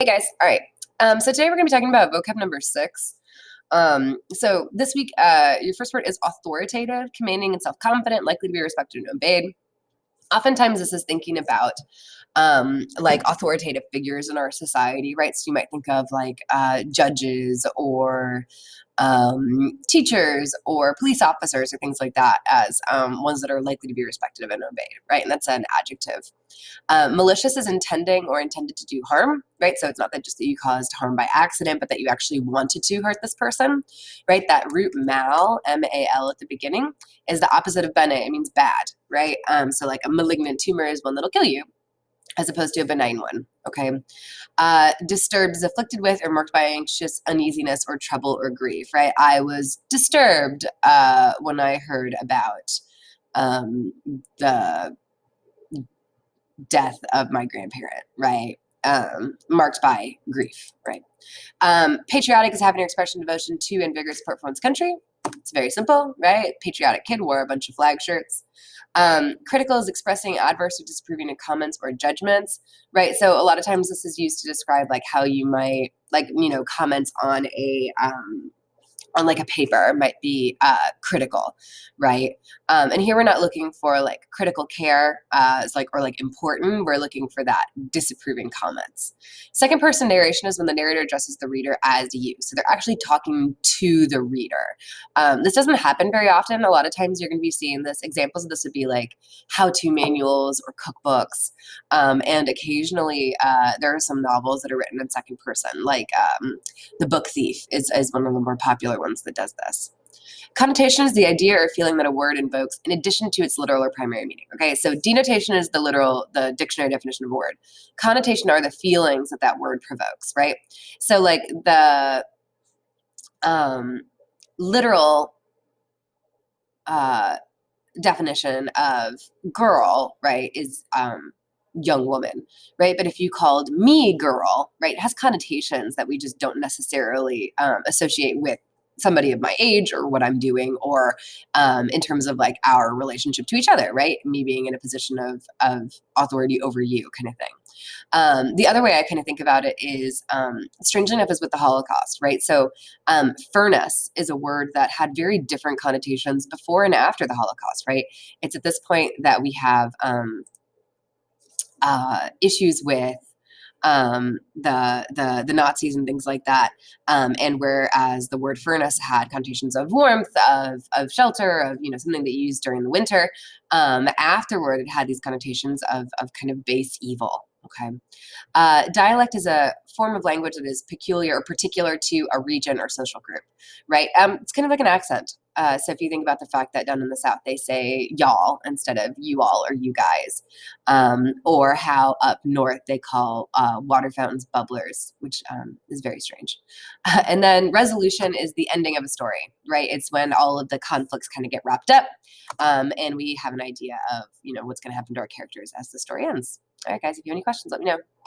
Hey guys, all right. So today we're going to be talking about vocab number 6. So this week, your first word is authoritative, commanding and self-confident, likely to be respected and obeyed. Oftentimes this is thinking about like authoritative figures in our society, right? So you might think of like judges or teachers or police officers or things like that as ones that are likely to be respected and obeyed, right? And that's an adjective. Malicious is intending or intended to do harm, right? So it's not that just that you caused harm by accident, but that you actually wanted to hurt this person, right? That root mal, M-A-L at the beginning, is the opposite of bene. It means bad, right? So like a malignant tumor is one that'll kill you, as opposed to a benign one, okay? Disturbed is afflicted with or marked by anxious uneasiness or trouble or grief, right? I was disturbed when I heard about the death of my grandparent, right? Marked by grief, right? Patriotic is having an expression of devotion to and vigorous support for one's country. It's very simple, right? Patriotic kid wore a bunch of flag shirts. Critical is expressing adverse or disapproving of comments or judgments, right? So a lot of times this is used to describe like how you might comments on like a paper might be critical, right? And here we're not looking for like critical care or important. We're looking for that disapproving comments. Second person narration is when the narrator addresses the reader as you. So they're actually talking to the reader. This doesn't happen very often. A lot of times you're going to be seeing this. Examples of this would be like how-to manuals or cookbooks. And occasionally there are some novels that are written in second person, like The Book Thief is one of the more popular ones that does this. Connotation is the idea or feeling that a word invokes in addition to its literal or primary meaning. Okay, so denotation is the dictionary definition of a word. Connotation are the feelings that that word provokes, right? So like the literal definition of girl, right, is young woman, right? But if you called me girl, right, it has connotations that we just don't necessarily associate with somebody of my age or what I'm doing, or in terms of like our relationship to each other, right? Me being in a position of authority over you kind of thing. The other way I kind of think about it is, strangely enough, is with the Holocaust, right? So furnace is a word that had very different connotations before and after the Holocaust, right? It's at this point that we have issues with the Nazis and things like that. And whereas the word furnace had connotations of warmth, of shelter, of something that you use during the winter, afterward it had these connotations of kind of base evil. Okay. Dialect is a form of language that is peculiar or particular to a region or social group, right? It's kind of like an accent. So if you think about the fact that down in the South, they say y'all instead of you all or you guys, or how up north they call water fountains bubblers, which is very strange. And then resolution is the ending of a story, right? It's when all of the conflicts kind of get wrapped up, and we have an idea of, what's going to happen to our characters as the story ends. All right, guys, if you have any questions, let me know.